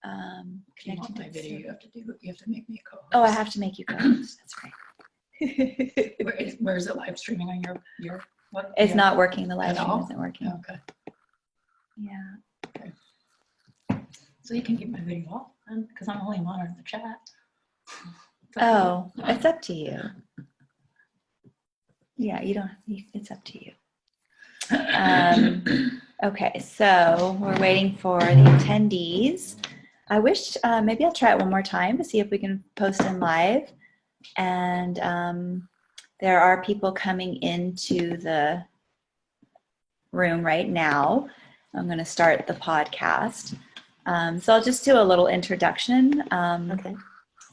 If you want my video, you have to make me a co-host. Oh, I have to make you co-host. That's right. Where is it live streaming on your what? It's not working. The live stream all? isn't working. Okay. Yeah. Okay. So you can keep my video off, because I'm only monitoring the chat. Oh, it's up to you. Yeah, you don't. It's up to you. Okay, so we're waiting for the attendees. I wish maybe I'll try it one more time to see if we can post in live. And there are people coming into the room right now. I'm going to start the podcast. So I'll just do a little introduction. Okay.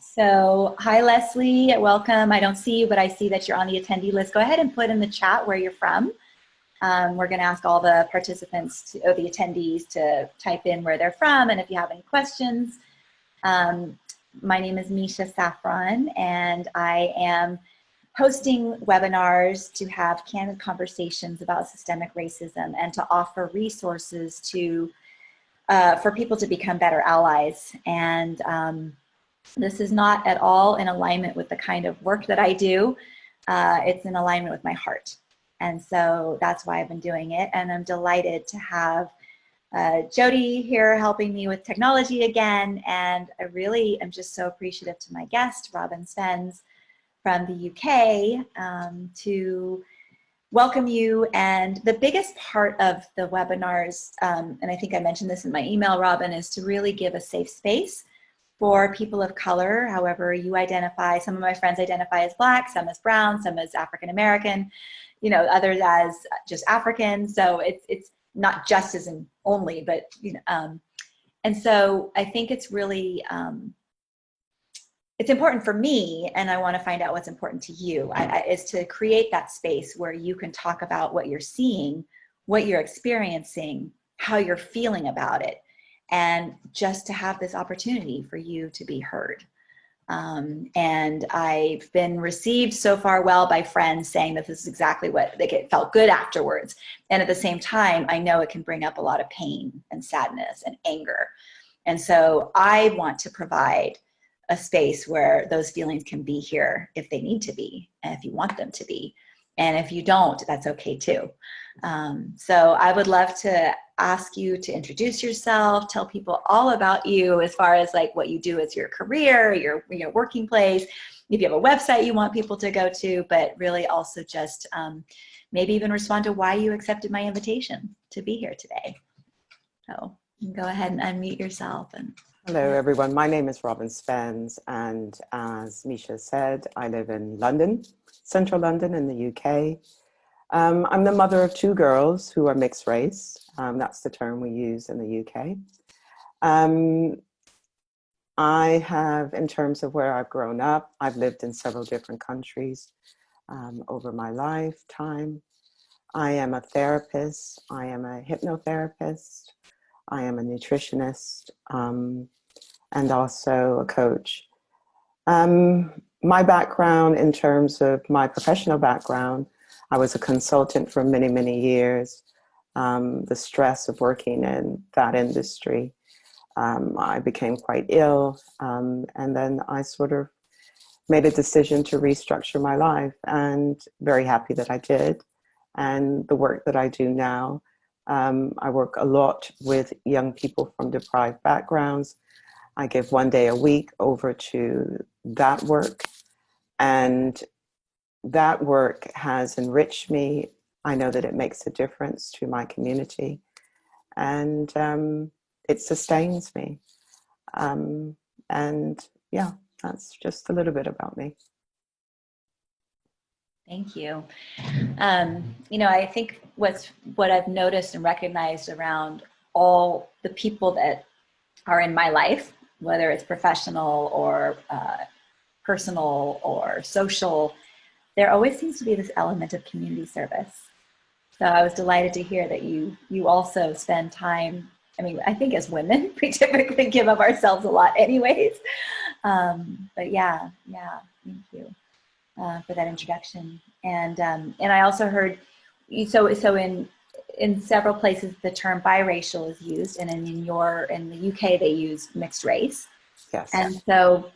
So hi, Leslie, welcome. I don't see you, but I see that you're on the attendee list. Go ahead and put in the chat where you're from. We're going to ask all the participants, or the attendees, to type in where they're from, and if you have any questions. My name is Misha Safran, and I am hosting webinars to have candid conversations about systemic racism and to offer resources to for people to become better allies. And this is not at all in alignment with the kind of work that I do. It's in alignment with my heart. And so that's why I've been doing it. And I'm delighted to have Jodi here helping me with technology again. And I really am just so appreciative to my guest, Robyn Spens from the UK, to welcome you. And the biggest part of the webinars, and I think I mentioned this in my email, Robyn, is to really give a safe space for people of color, however you identify. Some of my friends identify as Black, some as brown, some as African American, you know, others as just African. So it's not just as in only, but, you know, and so I think it's really, it's important for me, and I want to find out what's important to you, is to create that space where you can talk about what you're seeing, what you're experiencing, how you're feeling about it, and just to have this opportunity for you to be heard. And I've been received so far well by friends saying that this is exactly what they felt good afterwards. And at the same time, I know it can bring up a lot of pain and sadness and anger. And so I want to provide a space where those feelings can be here if they need to be, and if you want them to be. And if you don't, that's okay too. So I would love to ask you to introduce yourself, tell people all about you as far as like what you do as your career, your working place, if you have a website you want people to go to, but really also just maybe even respond to why you accepted my invitation to be here today. So you can go ahead and unmute yourself. And hello, everyone. My name is Robyn Spens, and as Misha said, I live in London, central London in the UK. I'm the mother of 2 girls who are mixed race. That's the term we use in the UK. I have, in terms of where I've grown up, I've lived in several different countries over my lifetime. I am a therapist. I am a hypnotherapist. I am a nutritionist, and also a coach. My background, in terms of my professional background, I was a consultant for many, many years. The stress of working in that industry, I became quite ill, and then I sort of made a decision to restructure my life, and very happy that I did. And the work that I do now, I work a lot with young people from deprived backgrounds. I give 1 day a week over to that work, and that work has enriched me. I know that it makes a difference to my community, and it sustains me. And yeah, that's just a little bit about me. thank you. You know, I think what I've noticed and recognized around all the people that are in my life, whether it's professional or personal or social, there always seems to be this element of community service. So I was delighted to hear that you also spend time. I mean, I think as women, we typically give of ourselves a lot anyways. But yeah, thank you for that introduction. And I also heard, so in in several places the term biracial is used, and in the UK they use mixed race. Yes. And so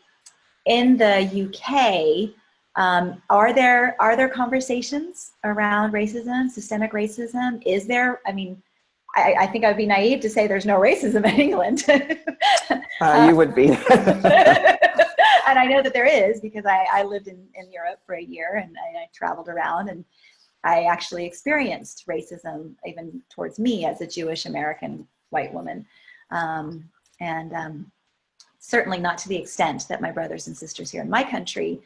in the UK, are there conversations around racism, systemic racism? Is there? I mean, I think I'd be naive to say there's no racism in England. You would be. And I know that there is, because I lived in Europe for a year, and I traveled around, and I actually experienced racism even towards me as a Jewish American white woman. Certainly not to the extent that my brothers and sisters here in my country,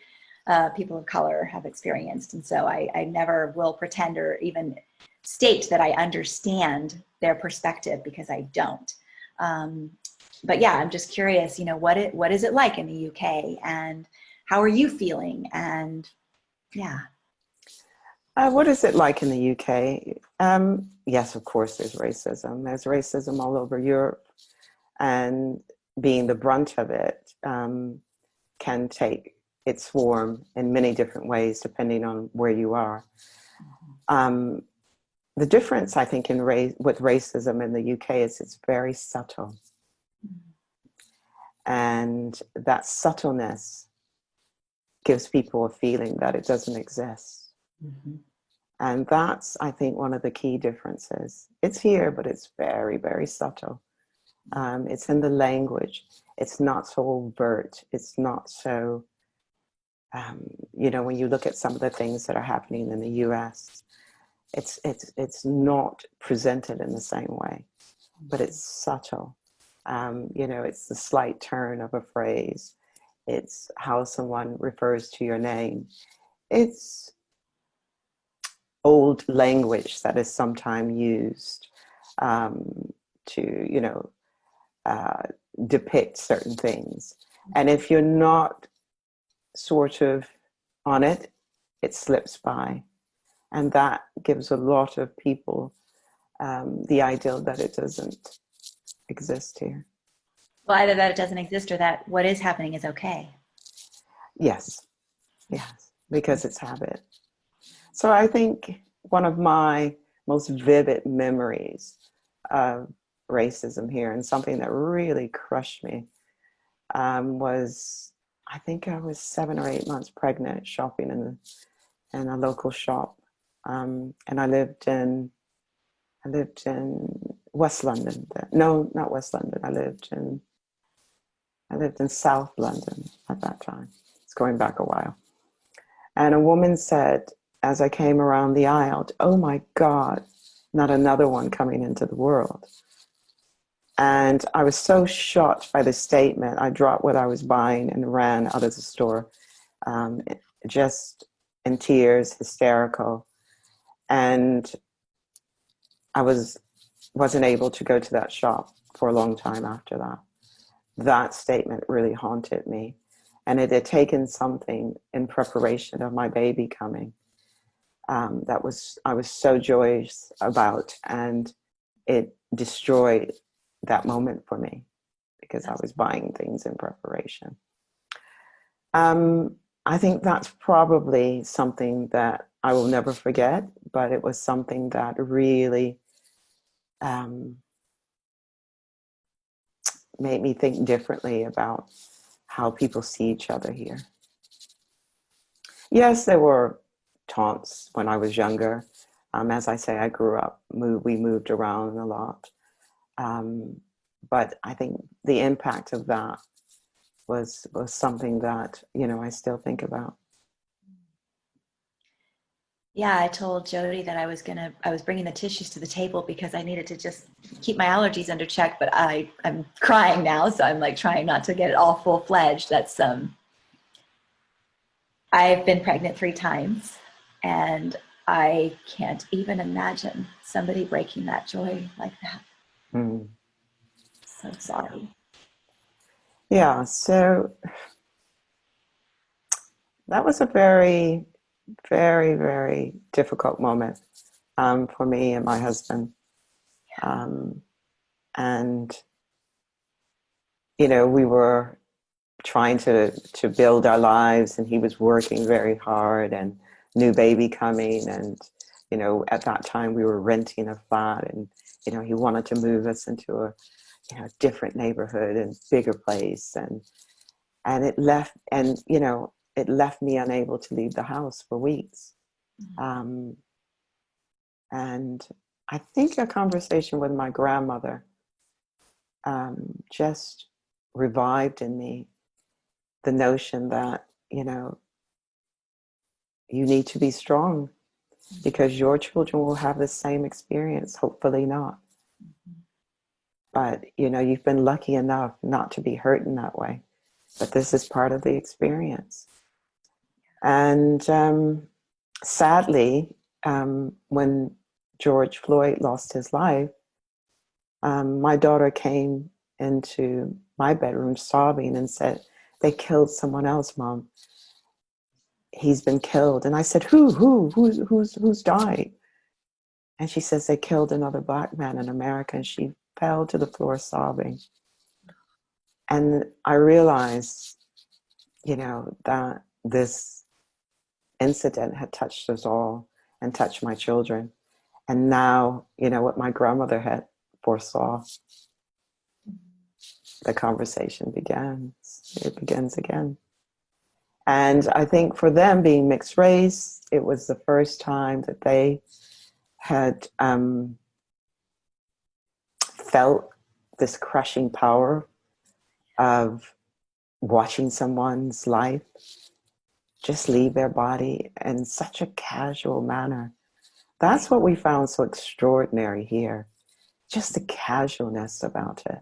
people of color, have experienced. And so I never will pretend or even state that I understand their perspective, because I don't. But yeah, I'm just curious, what is it like in the UK, and how are you feeling? And yeah. What is it like in the UK? Yes, of course, there's racism. There's racism all over Europe, and being the brunt of it can take its form in many different ways, depending on where you are. The difference, I think, with racism in the UK is it's very subtle. And that subtleness gives people a feeling that it doesn't exist. And that's, I think, one of the key differences. It's here, but it's very, very subtle. It's in the language. It's not so overt. It's not so, when you look at some of the things that are happening in the US, it's not presented in the same way, but it's subtle. It's the slight turn of a phrase. It's how someone refers to your name. It's old language that is sometimes used to, depict certain things. And if you're not sort of on it, it slips by. And that gives a lot of people the idea that it doesn't exist here. Well, either that it doesn't exist, or that what is happening is okay. Yes, because it's habit. So I think one of my most vivid memories of racism here, and something that really crushed me, was, I think I was 7 or 8 months pregnant, shopping in a local shop, and I lived in West London. No, not West London. I lived in South London at that time. It's going back a while. And a woman said, as I came around the aisle, "Oh my God, not another one coming into the world." And I was so shocked by the statement, I dropped what I was buying and ran out of the store, just in tears, hysterical. And I wasn't able to go to that shop for a long time after that. That statement really haunted me. And it had taken something in preparation of my baby coming I was so joyous about, and it destroyed that moment for me, because I was buying things in preparation. I think that's probably something that I will never forget, but it was something that really made me think differently about how people see each other here. Yes, there were taunts when I was younger. As I say, I grew up, we moved around a lot. But I think the impact of that was something that, I still think about. Yeah, I told Jodi that I was bringing the tissues to the table because I needed to just keep my allergies under check, but I'm crying now, so I'm like trying not to get it all full-fledged. That's I've been pregnant 3 times, and I can't even imagine somebody breaking that joy like that. So sorry. Yeah, so that was a very, very, very difficult moment for me and my husband. And, we were trying to build our lives, and he was working very hard, and new baby coming, and You know, at that time we were renting a flat, and, you know, he wanted to move us into a, you know, different neighborhood and bigger place. And it left, and, you know, it left me unable to leave the house for weeks. And I think a conversation with my grandmother just revived in me the notion that, you know, you need to be strong, because your children will have the same experience, hopefully not. But, you know, you've been lucky enough not to be hurt in that way. But this is part of the experience. And sadly, when George Floyd lost his life, my daughter came into my bedroom sobbing and said, "They killed someone else, Mom. He's been killed." And I said, who's died? And she says, "They killed another Black man in America." And she fell to the floor sobbing. And I realized, you know, that this incident had touched us all and touched my children. And now, you know, what my grandmother had foresaw, the conversation begins. It begins again. And I think for them, being mixed race, it was the first time that they had felt this crushing power of watching someone's life just leave their body in such a casual manner. That's what we found so extraordinary here, just the casualness about it.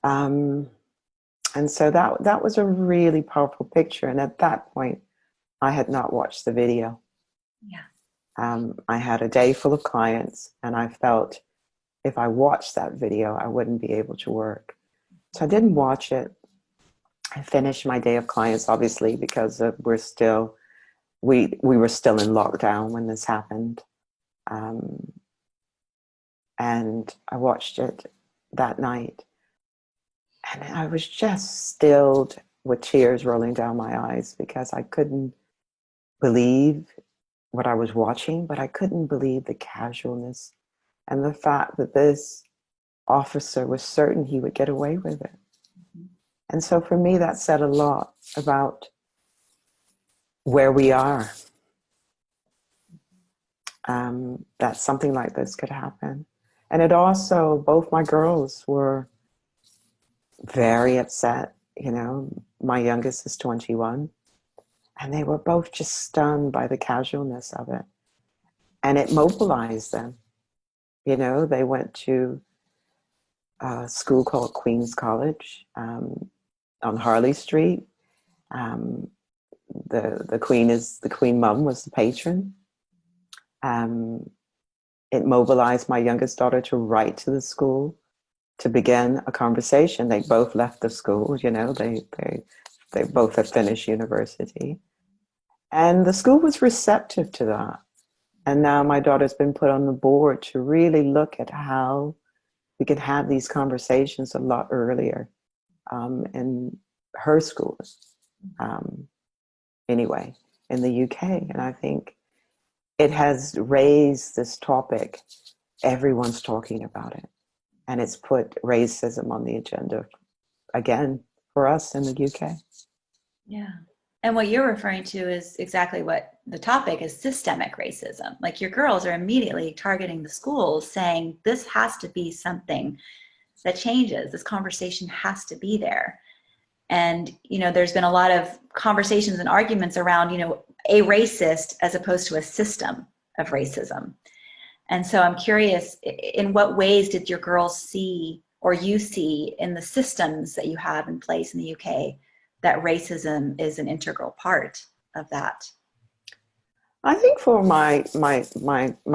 And so that was a really powerful picture. And at that point, I had not watched the video. Yeah. I had a day full of clients, and I felt if I watched that video, I wouldn't be able to work. So I didn't watch it. I finished my day of clients, obviously, because we were still in lockdown when this happened. And I watched it that night. And I was just stilled with tears rolling down my eyes, because I couldn't believe what I was watching, but I couldn't believe the casualness and the fact that this officer was certain he would get away with it. And so for me, that said a lot about where we are, that something like this could happen. And it also, both my girls were very upset. You know, my youngest is 21, and they were both just stunned by the casualness of it. And it mobilized them. You know, they went to a school called Queens College on Harley Street. The Queen Mum was the patron. It mobilized my youngest daughter to write to the school to begin a conversation. They both left the school, you know, they both had finished university. And the school was receptive to that. And now my daughter's been put on the board to really look at how we could have these conversations a lot earlier in her school, anyway, in the UK. And I think it has raised this topic. Everyone's talking about it. And it's put racism on the agenda again for us in the UK. Yeah. And what you're referring to is exactly what the topic is: systemic racism. Like, your girls are immediately targeting the schools, saying this has to be something that changes. This conversation has to be there. And, you know, there's been a lot of conversations and arguments around, you know, a racist as opposed to a system of racism. And so I'm curious, in what ways did your girls see, or you see in the systems that you have in place in the UK, that racism is an integral part of that? I think for my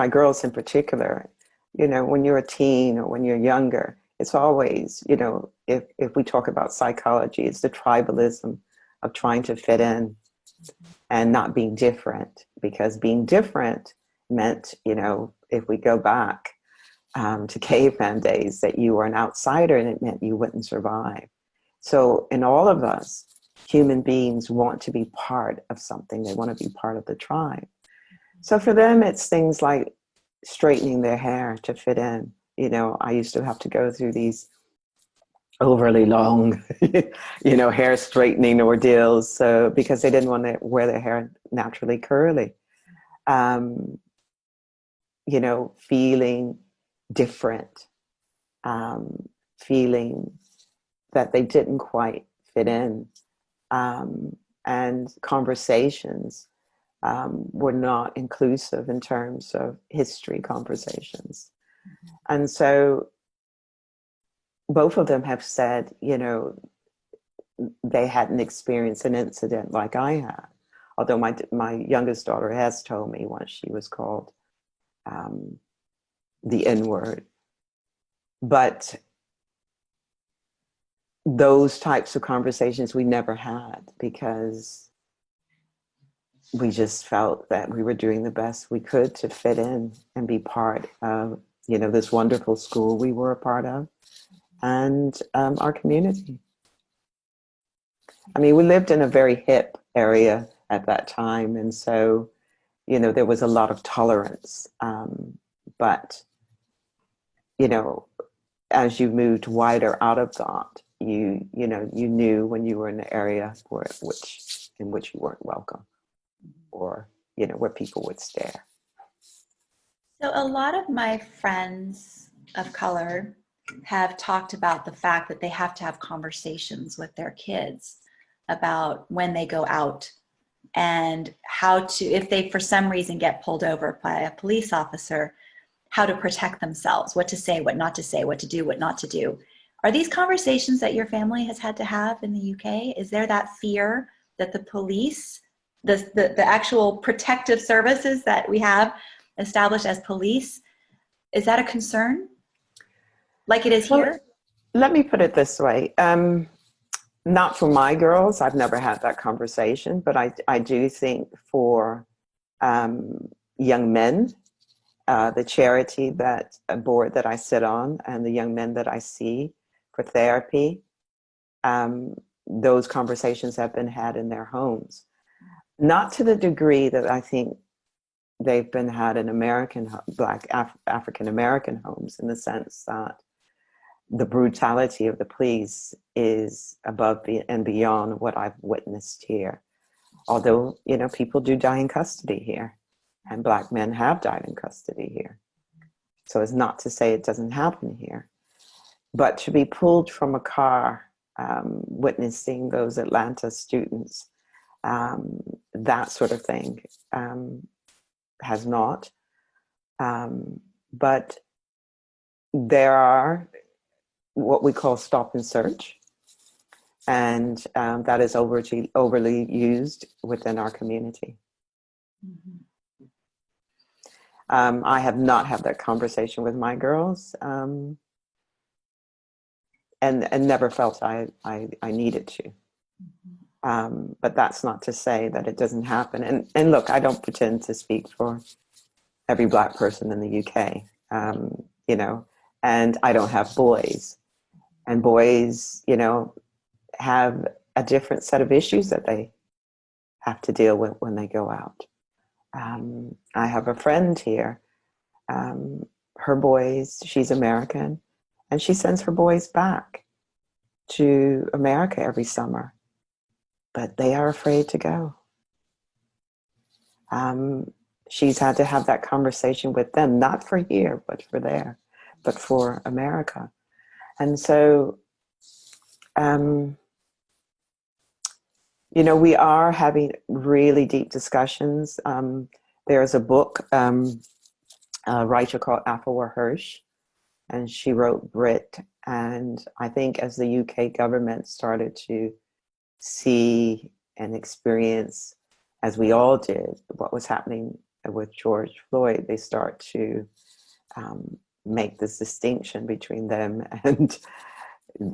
girls in particular, you know, when you're a teen or when you're younger, it's always, you know, if we talk about psychology, it's the tribalism of trying to fit in and not being different, because being different meant, you know, if we go back to caveman days, that you were an outsider, and it meant you wouldn't survive. So in all of us, human beings want to be part of something. They want to be part of the tribe. So for them, it's things like straightening their hair to fit in. You know, I used to have to go through these overly long, you know, hair straightening ordeals. So because they didn't want to wear their hair naturally curly, you know, feeling different, feeling that they didn't quite fit in, and conversations were not inclusive in terms of history conversations. And so both of them have said, you know, they hadn't experienced an incident like I had. Although my youngest daughter has told me once she was called the N-word. But those types of conversations we never had, because we just felt that we were doing the best we could to fit in and be part of, you know, this wonderful school we were a part of, and our community. I mean, we lived in a very hip area at that time, and so, you know, there was a lot of tolerance. But, you know, as you moved wider out of that, you know, you knew when you were in an area in which you weren't welcome, or, you know, where people would stare. So a lot of my friends of color have talked about the fact that they have to have conversations with their kids about when they go out, and how to, if they for some reason get pulled over by a police officer, how to protect themselves, what to say, what not to say, what to do, what not to do. Are these conversations that your family has had to have in the UK? Is there that fear that the police, the actual protective services that we have established as police, is that a concern like it is here? Let me put it this way. Not for my girls, I've never had that conversation, but I do think for young men, the charity board that I sit on, and the young men that I see for therapy, those conversations have been had in their homes. Not to the degree that I think they've been had in African American homes, in the sense that the brutality of the police is above and beyond what I've witnessed here. Although, you know, people do die in custody here, and Black men have died in custody here. So it's not to say it doesn't happen here. But to be pulled from a car, witnessing those Atlanta students, that sort of thing, has not. But there are what we call stop and search, and that is overly used within our community. Mm-hmm. I have not had that conversation with my girls, and never felt I needed to. But that's not to say that it doesn't happen. And look, I don't pretend to speak for every Black person in the UK, you know, and I don't have boys. And boys, you know, have a different set of issues that they have to deal with when they go out. I have a friend here, her boys, she's American, and she sends her boys back to America every summer, but they are afraid to go. She's had to have that conversation with them, not for here, but for there, but for America. And so, you know, we are having really deep discussions. There's a book, a writer called Afua Hirsch, and she wrote Brit. And I think as the UK government started to see and experience, as we all did, what was happening with George Floyd, they start to make this distinction between them and,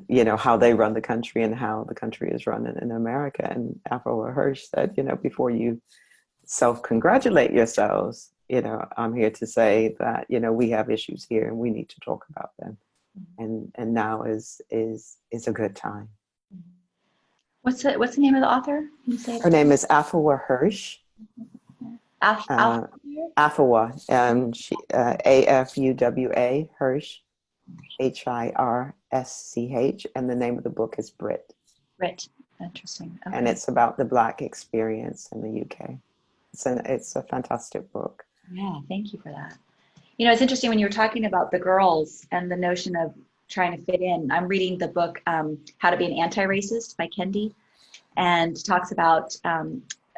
you know, how they run the country and how the country is run in America. And Afua Hirsch said, you know, before you self-congratulate yourselves, you know, I'm here to say that, you know, we have issues here and we need to talk about them. And now is a good time. What's the name of the author? Can you say Her name is Afua Hirsch. Afua Afua, Afuwa, Hirsch, Hirsch, and the name of the book is Brit. Brit. Interesting. Okay. And it's about the Black experience in the UK. It's a fantastic book. Yeah, thank you for that. You know, it's interesting when you were talking about the girls and the notion of trying to fit in. I'm reading the book, How to Be an Anti-Racist by Kendi, and talks about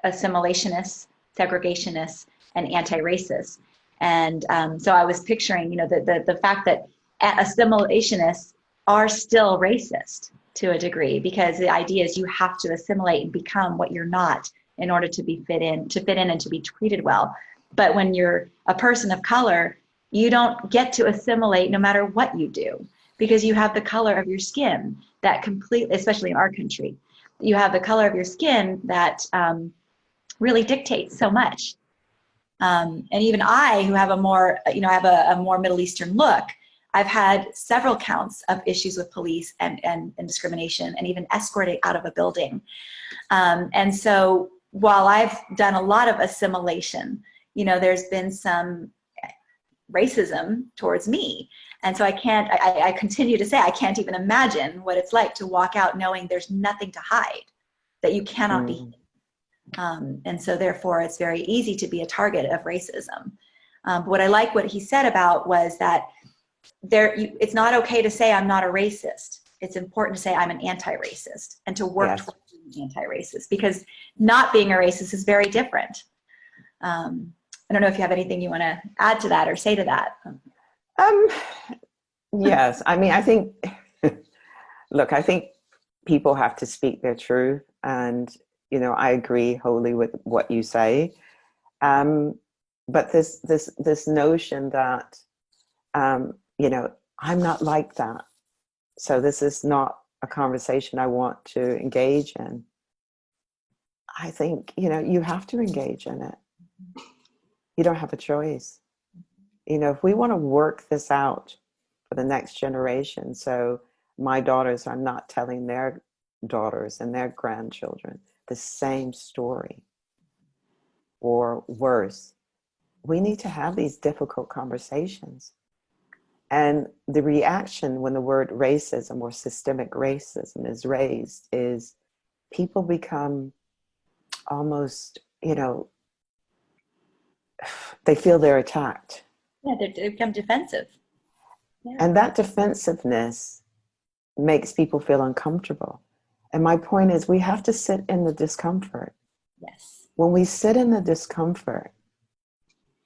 assimilationists, segregationists, and anti-racists. And so I was picturing, you know, the fact that assimilationists are still racist to a degree, because the idea is you have to assimilate and become what you're not in order to fit in and to be treated well. But when you're a person of color, you don't get to assimilate no matter what you do, because you have the color of your skin that completely, especially in our country, you have the color of your skin that really dictates so much. And even I, who have a more, you know, I have a more Middle Eastern look, I've had several counts of issues with police and discrimination, and even escorted out of a building. And so while I've done a lot of assimilation, you know, there's been some racism towards me. And so I continue to say, I can't even imagine what it's like to walk out knowing there's nothing to hide, that you cannot be hidden. And so therefore it's very easy to be a target of racism. But what I like what he said about was that it's not okay to say I'm not a racist. It's important to say I'm an anti-racist, and to work towards being anti-racist, because not being a racist is very different. I don't know if you have anything you want to add to that or say to that. Yes, I mean, I think, look, I think people have to speak their truth, and, you know, I agree wholly with what you say. But this notion that, you know, I'm not like that, so this is not a conversation I want to engage in. I think, you know, you have to engage in it. You don't have a choice. You know, if we want to work this out for the next generation, so my daughters are not telling their daughters and their grandchildren the same story or worse, we need to have these difficult conversations. And the reaction when the word racism or systemic racism is raised is people become almost, you know, they feel they're attacked. Yeah, they become defensive. Yeah. And that defensiveness makes people feel uncomfortable. And my point is, we have to sit in the discomfort. Yes. When we sit in the discomfort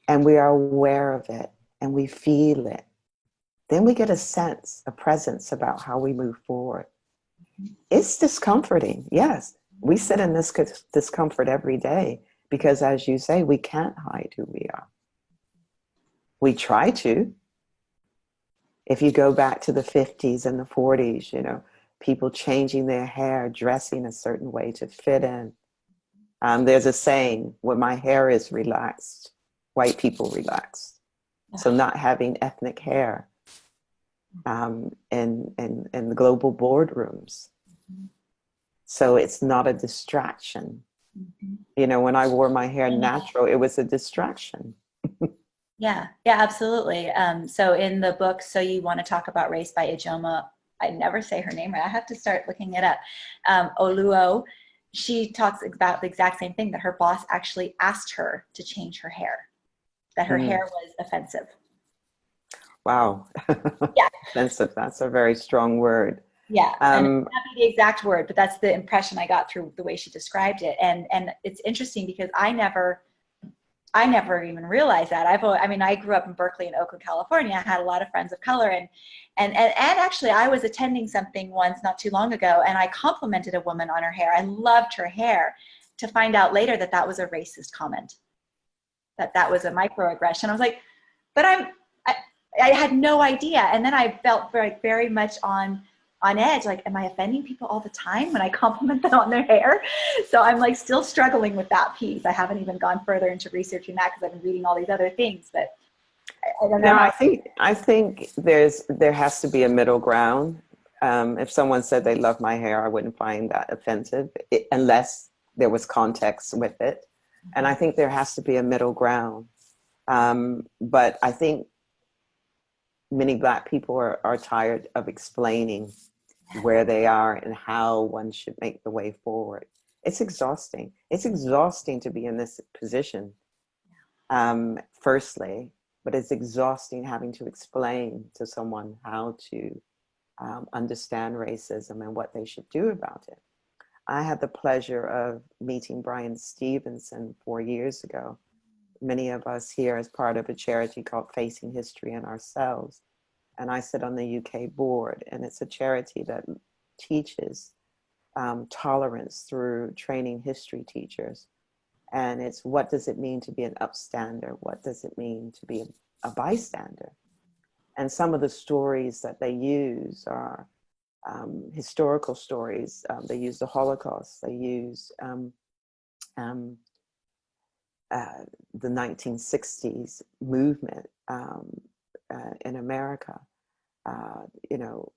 and we are aware of it and we feel it, then we get a sense, a presence about how we move forward. It's discomforting, yes. We sit in this discomfort every day because, as you say, we can't hide who we are. We try to. If you go back to the 50s and the 40s, you know, people changing their hair, dressing a certain way to fit in. There's a saying, when my hair is relaxed, white people relax. So not having ethnic hair in the global boardrooms. So it's not a distraction. You know, when I wore my hair natural, it was a distraction. Yeah, absolutely. So in the book, So You Want to Talk About Race by Ijoma, I never say her name right. I have to start looking it up. Oluo, she talks about the exact same thing, that her boss actually asked her to change her hair, that her hair was offensive. Wow. Yeah. Offensive, that's a very strong word. Yeah, and it may not be the exact word, but that's the impression I got through the way she described it. And it's interesting because I never even realized that. I grew up in Berkeley and Oakland, California. I had a lot of friends of color, and actually I was attending something once not too long ago, and I complimented a woman on her hair. I loved her hair, to find out later that that was a racist comment, that was a microaggression. I was like, but I had no idea. And then I felt very much on edge, like, am I offending people all the time when I compliment them on their hair? So I'm like still struggling with that piece. I haven't even gone further into researching that because I've been reading all these other things, but I don't know. No, I think there has to be a middle ground. If someone said they love my hair, I wouldn't find that offensive unless there was context with it. And I think there has to be a middle ground. But I think many Black people are tired of explaining where they are and how one should make the way forward. It's exhausting. It's exhausting to be in this position, firstly, but it's exhausting having to explain to someone how to understand racism and what they should do about it. I had the pleasure of meeting Bryan Stevenson 4 years ago. Many of us here as part of a charity called Facing History and Ourselves. And I sit on the UK board, and it's a charity that teaches tolerance through training history teachers. And it's, what does it mean to be an upstander? What does it mean to be a bystander? And some of the stories that they use are historical stories. They use the Holocaust. They use the 1960s movement in America. You know,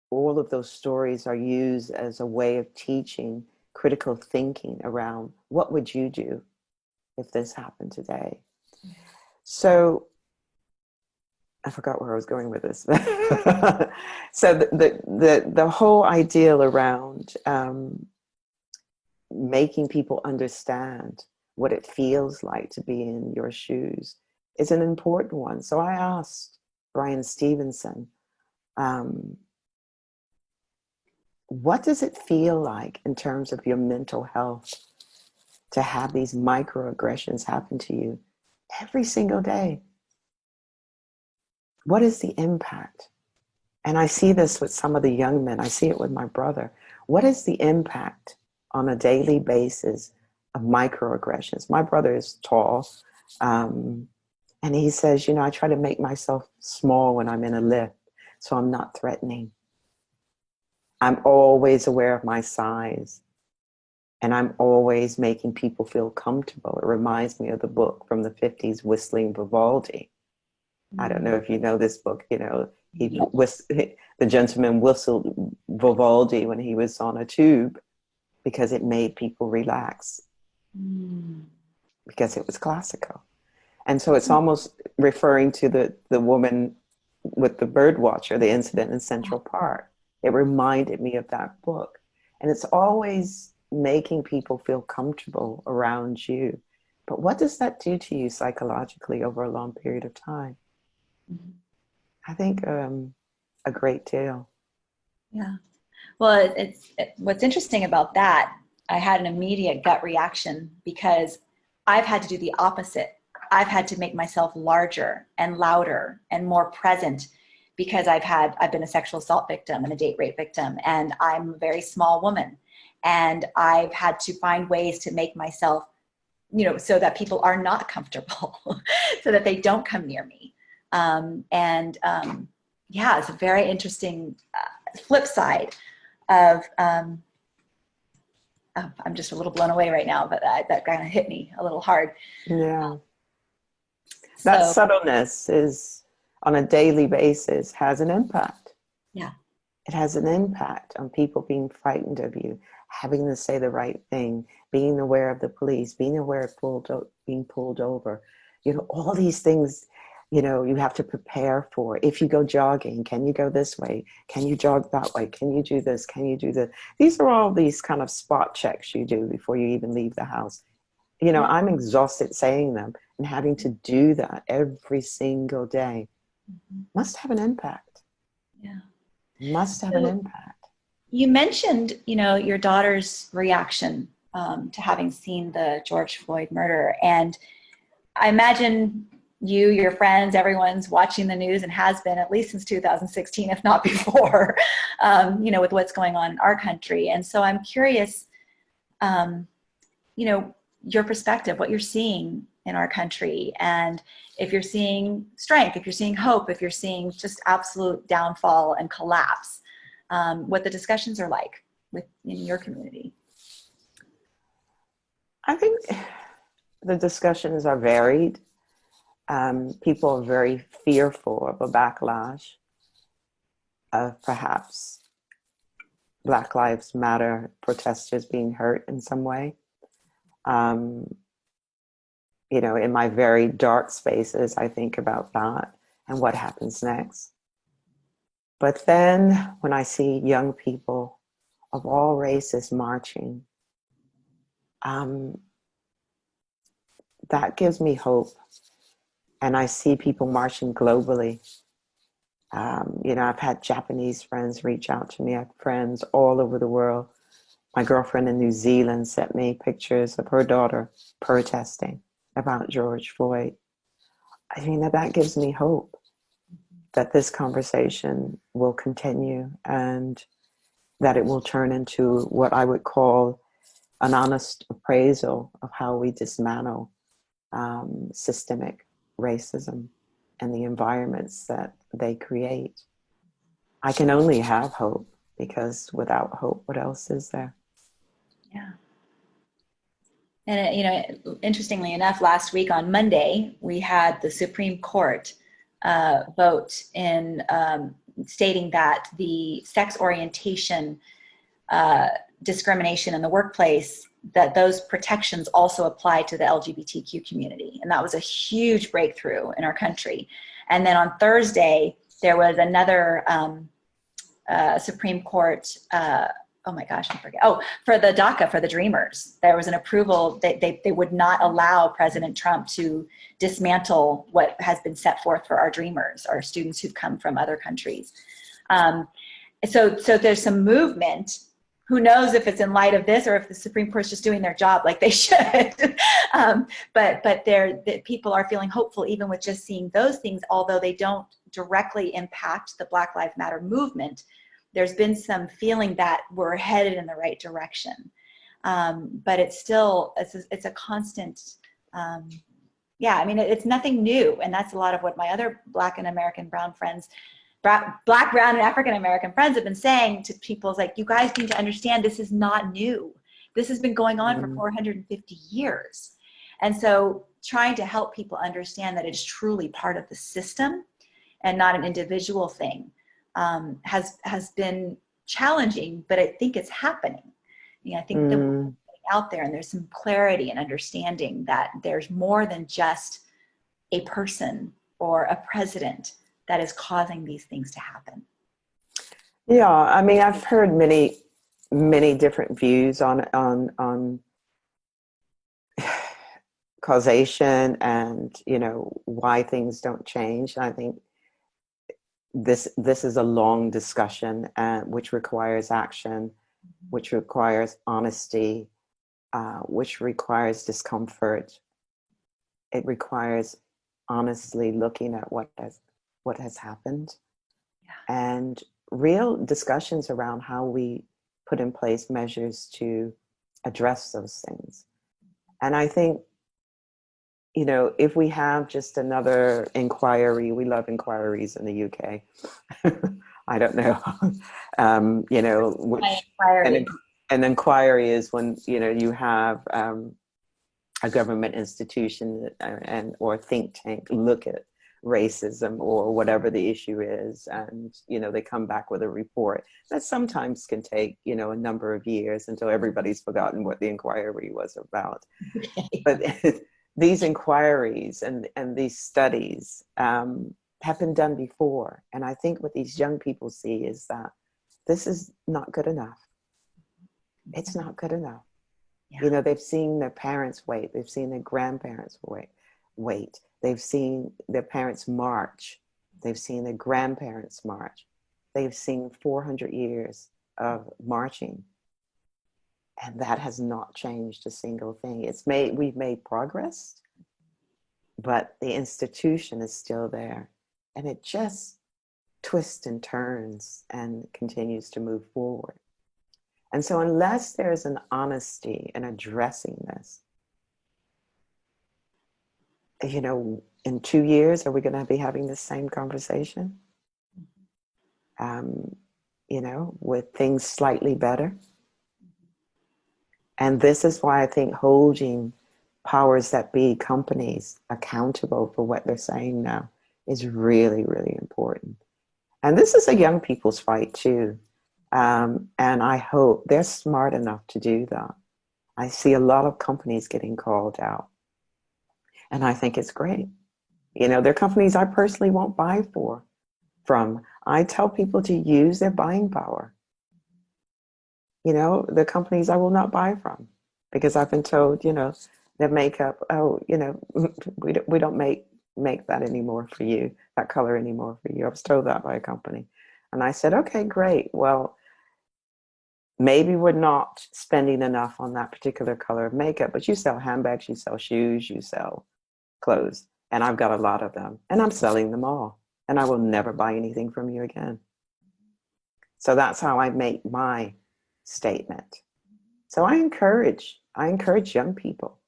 all of those stories are used as a way of teaching critical thinking around what would you do if this happened today. So I forgot where I was going with this. So the whole ideal around making people understand what it feels like to be in your shoes is an important one. So I asked Bryan Stevenson, what does it feel like in terms of your mental health to have these microaggressions happen to you every single day? What is the impact? And I see this with some of the young men. I see it with my brother. What is the impact on a daily basis of microaggressions? My brother is tall, and he says, you know, I try to make myself small when I'm in a lift, so I'm not threatening. I'm always aware of my size, and I'm always making people feel comfortable. It reminds me of the book from the 50s, Whistling Vivaldi. I don't know if you know this book. You know, the gentleman whistled Vivaldi when he was on a tube because it made people relax, because it was classical. And so it's almost referring to the woman with the bird watcher, the incident in Central Park. It reminded me of that book. And it's always making people feel comfortable around you. But what does that do to you psychologically over a long period of time? I think a great deal. Yeah. Well, what's interesting about that, I had an immediate gut reaction because I've had to do the opposite. I've had to make myself larger and louder and more present because I've been a sexual assault victim and a date rape victim, and I'm a very small woman. And I've had to find ways to make myself, you know, so that people are not comfortable, so that they don't come near me. Yeah, it's a very interesting flip side of, I'm just a little blown away right now, but that kind of hit me a little hard. Yeah. That subtleness is, on a daily basis, has an impact. Yeah. It has an impact on people being frightened of you, having to say the right thing, being aware of the police, being aware of being pulled over. You know, all these things, you know, you have to prepare for. If you go jogging, can you go this way? Can you jog that way? Can you do this? Can you do that? These are all these kind of spot checks you do before you even leave the house. You know, I'm exhausted saying them, and having to do that every single day must have an impact. Yeah. Must have an impact. You mentioned, you know, your daughter's reaction to having seen the George Floyd murder. And I imagine you, your friends, everyone's watching the news and has been at least since 2016, if not before, you know, with what's going on in our country. And so I'm curious, you know, your perspective, what you're seeing in our country, and if you're seeing strength, if you're seeing hope, if you're seeing just absolute downfall and collapse, what the discussions are like in your community. I think the discussions are varied. People are very fearful of a backlash of perhaps Black Lives Matter protesters being hurt in some way. you know, in my very dark spaces, I think about that and what happens next. But then when I see young people of all races marching, that gives me hope. And I see people marching globally. You know, I've had Japanese friends reach out to me. I have friends all over the world. My girlfriend in New Zealand sent me pictures of her daughter protesting about George Floyd. I mean, that gives me hope that this conversation will continue and that it will turn into what I would call an honest appraisal of how we dismantle systemic racism and the environments that they create. I can only have hope, because without hope, what else is there? Yeah. And, you know, interestingly enough, last week on Monday, we had the Supreme Court vote in stating that the sex orientation discrimination in the workplace, that those protections also apply to the LGBTQ community. And that was a huge breakthrough in our country. And then on Thursday, there was another Supreme Court, oh my gosh, I forget. Oh, for the DACA, for the Dreamers, there was an approval that they would not allow President Trump to dismantle what has been set forth for our Dreamers, our students who've come from other countries. So there's some movement. Who knows if it's in light of this or if the Supreme Court's just doing their job like they should. But people are feeling hopeful even with just seeing those things, although they don't directly impact the Black Lives Matter movement. There's been some feeling that we're headed in the right direction. But it's still, it's a constant, yeah, I mean, it's nothing new. And that's a lot of what my other Black and American brown friends, Black, brown, and African American friends have been saying to people. Is like, you guys need to understand this is not new. This has been going on for 450 years. And so trying to help people understand that it's truly part of the system and not an individual thing has been challenging, but I think it's happening. You know, I think that we're getting out there and there's some clarity and understanding that there's more than just a person or a president that is causing these things to happen. Yeah, I mean, I've heard many different views on causation and, you know, why things don't change. I think this is a long discussion, which requires action, which requires honesty, which requires discomfort. It requires honestly looking at what has happened, and real discussions around how we put in place measures to address those things. And I think, you know, if we have just another inquiry, we love inquiries in the UK. I don't know, you know, which an inquiry is when, you know, you have a government institution or think tank look at racism or whatever the issue is, and, you know, they come back with a report that sometimes can take, you know, a number of years until everybody's forgotten what the inquiry was about. But these inquiries and these studies have been done before, and I think what these young people see is that this is not good enough. It's not good enough. You know, they've seen their parents wait, they've seen their grandparents wait. They've seen their parents march. They've seen their grandparents march. They've seen 400 years of marching. And that has not changed a single thing. We've made progress, but the institution is still there. And it just twists and turns and continues to move forward. And so unless there's an honesty in addressing this, you know, in 2 years, are we going to be having the same conversation? You know, with things slightly better. And this is why I think holding powers that be, companies, accountable for what they're saying now is really, really important. And this is a young people's fight too. And I hope they're smart enough to do that. I see a lot of companies getting called out. And I think it's great. You know, there are companies I personally won't buy from. I tell people to use their buying power. You know, the companies I will not buy from because I've been told, you know, their makeup, oh, you know, we don't make that anymore for you, that color anymore for you. I was told that by a company. And I said, okay, great. Well, maybe we're not spending enough on that particular color of makeup, but you sell handbags, you sell shoes, you sell clothes, and I've got a lot of them, and I'm selling them all, and I will never buy anything from you again. So that's how I make my statement. So I encourage young people,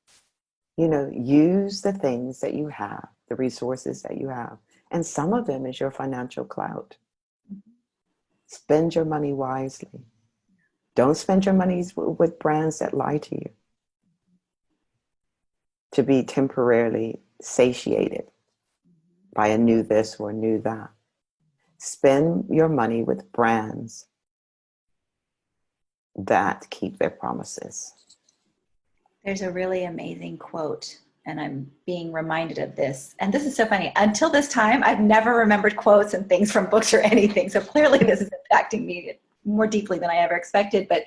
you know, use the things that you have, the resources that you have, and some of them is your financial clout. Spend your money wisely. Don't spend your money with brands that lie to you to be temporarily satiated by a new this or a new that. Spend your money with brands that keep their promises. There's a really amazing quote, and I'm being reminded of this. And this is so funny. Until this time, I've never remembered quotes and things from books or anything. So clearly this is impacting me more deeply than I ever expected. But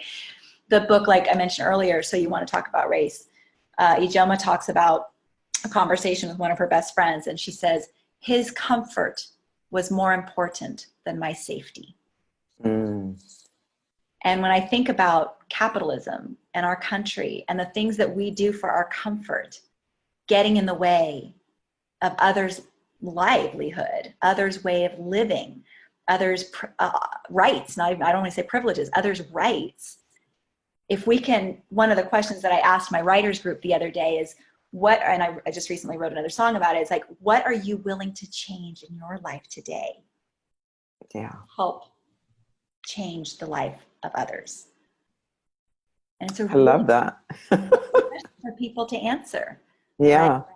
the book, like I mentioned earlier, So You Want to Talk About Race, Ijoma talks about a conversation with one of her best friends, and she says, his comfort was more important than my safety. Mm. And when I think about capitalism and our country and the things that we do for our comfort, getting in the way of others' livelihood, others' way of living, others' rights, I don't want to say privileges, others' rights. If we can, one of the questions that I asked my writers group the other day is, and I just recently wrote another song about it, it's like, what are you willing to change in your life today? Yeah. Help change the life of others. And it's I love that. for people to answer. Yeah. Like,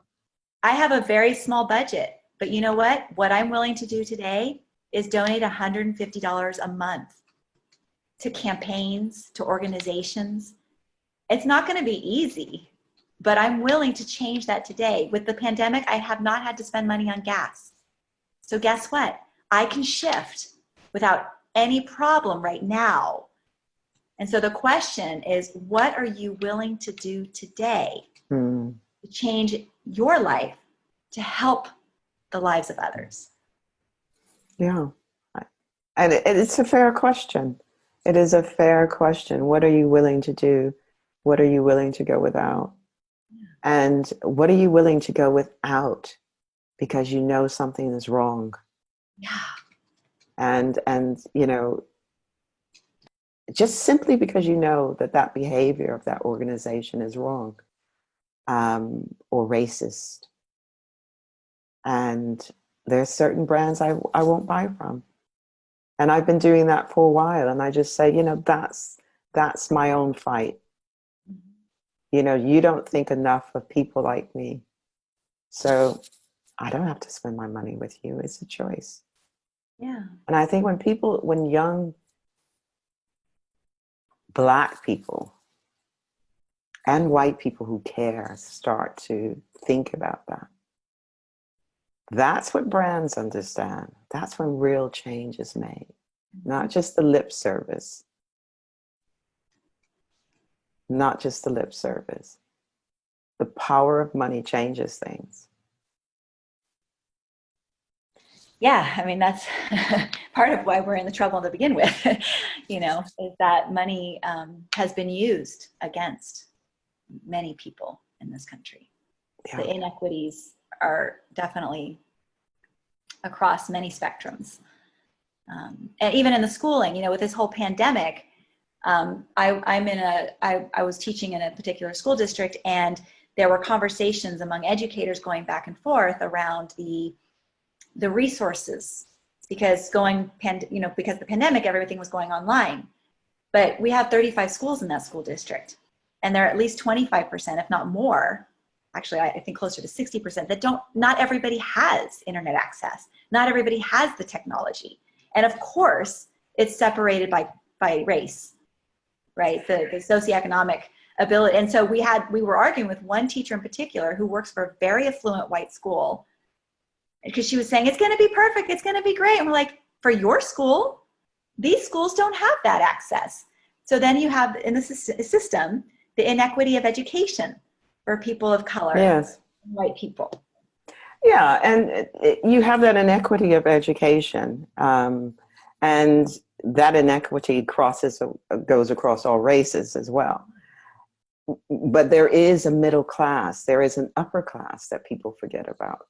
I have a very small budget, but you know what? What I'm willing to do today is donate $150 a month to campaigns, to organizations. It's not going to be easy, but I'm willing to change that today. With the pandemic, I have not had to spend money on gas. So guess what? I can shift without any problem right now. And so the question is, what are you willing to do today to change your life to help the lives of others? Yeah. And it's a fair question. It is a fair question. What are you willing to do? What are you willing to go without? Yeah. And what are you willing to go without because you know something is wrong? Yeah. And you know, just simply because you know that behavior of that organization is wrong, or racist. And there's certain brands I won't buy from. And I've been doing that for a while. And I just say, you know, that's my own fight. You know, you don't think enough of people like me. So I don't have to spend my money with you. It's a choice. Yeah. And I think when young Black people and white people who care start to think about that, that's what brands understand. That's when real change is made, not just the lip service. Not just the lip service. The power of money changes things. Yeah, I mean, that's part of why we're in the trouble to begin with, you know, is that money has been used against many people in this country. Yeah. The inequities are definitely across many spectrums. And even in the schooling, you know, with this whole pandemic, I was teaching in a particular school district, and there were conversations among educators going back and forth around the resources, because because the pandemic, everything was going online. But we have 35 schools in that school district, and there are at least 25%, if not more, actually I think closer to 60%, that not everybody has internet access. Not everybody has the technology. And of course, it's separated by race, right? The socioeconomic ability. And so we were arguing with one teacher in particular who works for a very affluent white school, because she was saying, it's going to be perfect, it's going to be great. And we're like, for your school, these schools don't have that access. So then you have in the system the inequity of education for people of color, Yes, white people. yeah, and you have that inequity of education, and that inequity goes across all races as well. But there is a middle class, there is an upper class that people forget about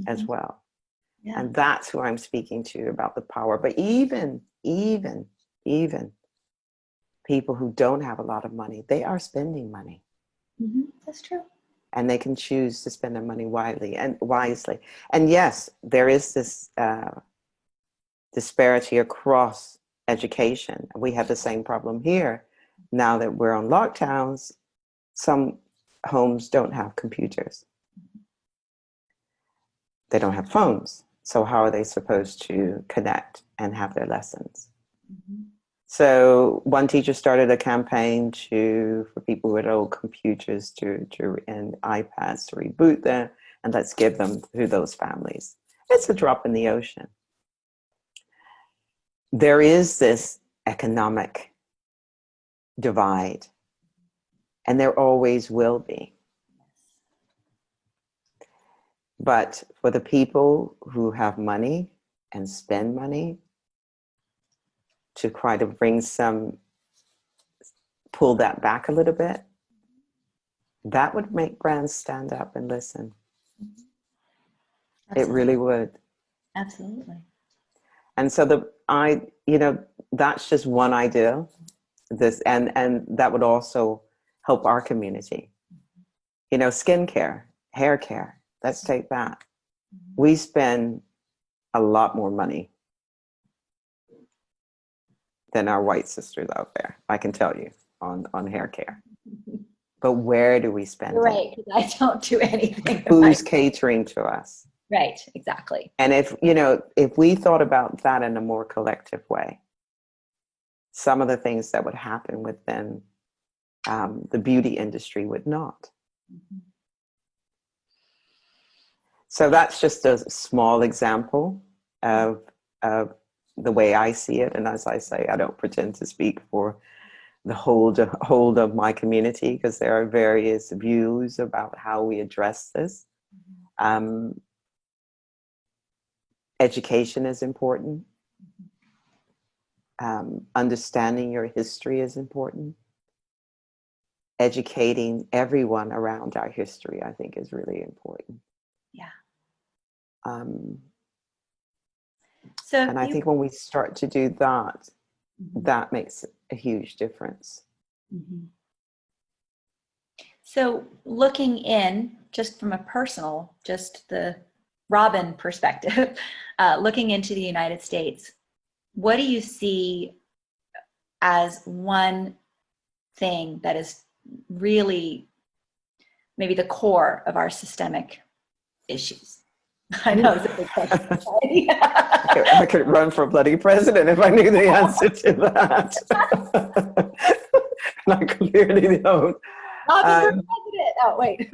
as well. Yeah. And that's who I'm speaking to about the power. But even people who don't have a lot of money, they are spending money. That's true. And they can choose to spend their money wisely. And yes, there is this disparity across education. We have the same problem here. Now that we're on lockdowns, some homes don't have computers. They don't have phones. So how are they supposed to connect and have their lessons? So one teacher started a campaign for people with old computers and iPads to reboot them, and let's give them to those families. It's a drop in the ocean. There is this economic divide, and there always will be. But for the people who have money and spend money, to try to pull that back a little bit, that would make brands stand up and listen. Absolutely. It really would. Absolutely. And so that's just one idea. And that would also help our community. Skincare, hair care. Let's take that. We spend a lot more money than our white sisters out there, I can tell you, on hair care. But where do we spend it? Right, because I don't do anything. Who's catering to us? Right, exactly. And if we thought about that in a more collective way, some of the things that would happen within the beauty industry would not. So that's just a small example of the way I see it. And as I say, I don't pretend to speak for the whole of my community, because there are various views about how we address this. Education is important. Understanding your history is important. Educating everyone around our history, I think, is really important. Yeah. And I think when we start to do that, that makes a huge difference. So looking in, just from a personal, just the Robyn perspective, looking into the United States, what do you see as one thing that is really maybe the core of our systemic issues? I know it's a big question. I could run for bloody president if I knew the answer to that. And I clearly don't. Robyn for president. Oh, wait.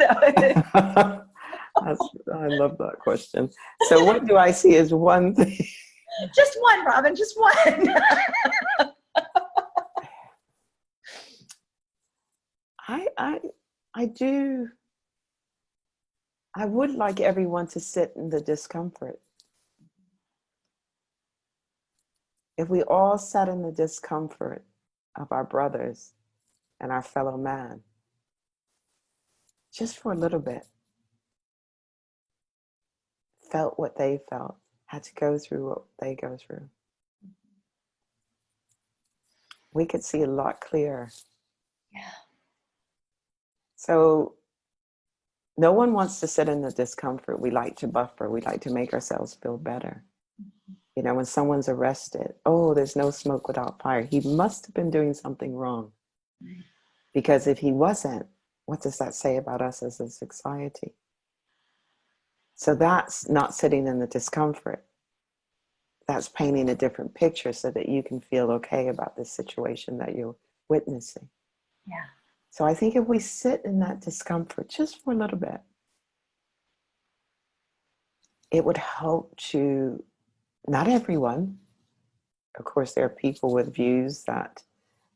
I love that question. So what do I see as one thing? Just one, Robyn, just one. I would like everyone to sit in the discomfort. If we all sat in the discomfort of our brothers and our fellow man, just for a little bit, felt what they felt, had to go through what they go through, we could see a lot clearer. Yeah. So no one wants to sit in the discomfort. We like to buffer. We like to make ourselves feel better. When someone's arrested, oh, there's no smoke without fire. He must have been doing something wrong. Because if he wasn't, what does that say about us as a society? So that's not sitting in the discomfort. That's painting a different picture so that you can feel okay about the situation that you're witnessing. Yeah. So I think if we sit in that discomfort just for a little bit, it would help to, not everyone, of course, there are people with views that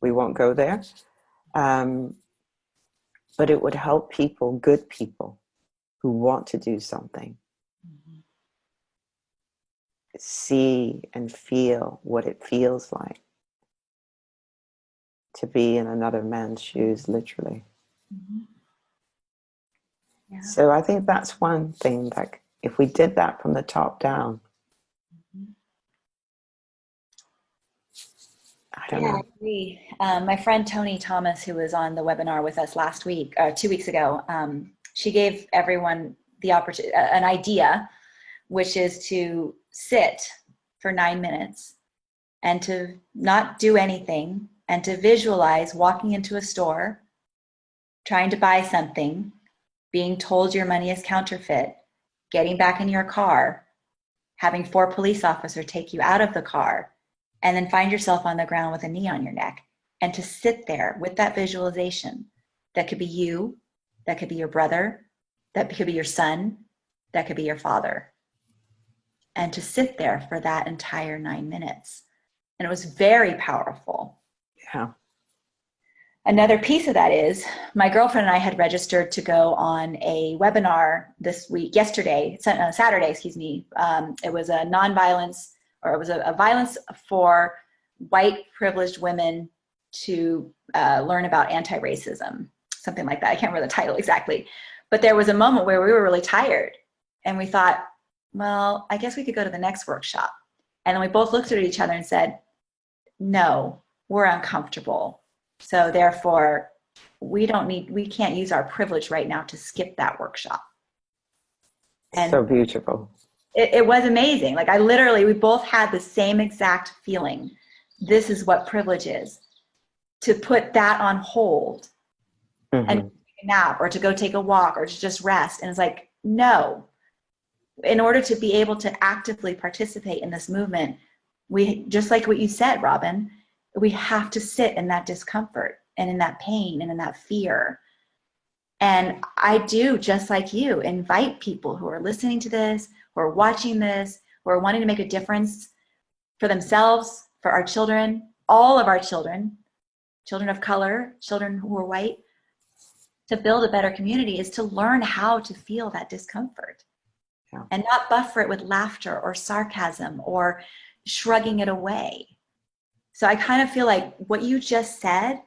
we won't go there, but it would help people, good people, who want to do something, see and feel what it feels like to be in another man's shoes, literally. Yeah. So I think that's one thing, like if we did that from the top down, I don't Yeah, know. I agree. My friend Tony Thomas, who was on the webinar with us last week, 2 weeks ago, she gave everyone the opportunity, an idea, which is to sit for 9 minutes and to not do anything and to visualize walking into a store, trying to buy something, being told your money is counterfeit, getting back in your car, having 4 police officers take you out of the car, and then find yourself on the ground with a knee on your neck. And to sit there with that visualization, that could be you, that could be your brother, that could be your son, that could be your father. And to sit there for that entire 9 minutes. And it was very powerful. Yeah. Another piece of that is my girlfriend and I had registered to go on a webinar this week, Saturday, excuse me. It was a nonviolence, or it was a violence for white privileged women to learn about anti-racism, something like that. I can't remember the title exactly, but there was a moment where we were really tired and we thought, well, I guess we could go to the next workshop. And then we both looked at each other and said, no, we're uncomfortable. So therefore, we can't use our privilege right now to skip that workshop. And So beautiful. it was amazing. Like we both had the same exact feeling. This is what privilege is. To put that on hold and take a nap or to go take a walk or to just rest. And it's like, no. In order to be able to actively participate in this movement, we, just like what you said, Robyn, we have to sit in that discomfort and in that pain and in that fear. And I do, just like you, invite people who are listening to this, who are watching this, who are wanting to make a difference for themselves, for our children, all of our children, children of color, children who are white, to build a better community is to learn how to feel that discomfort. Yeah. And not buffer it with laughter or sarcasm or shrugging it away. So I kind of feel like what you just said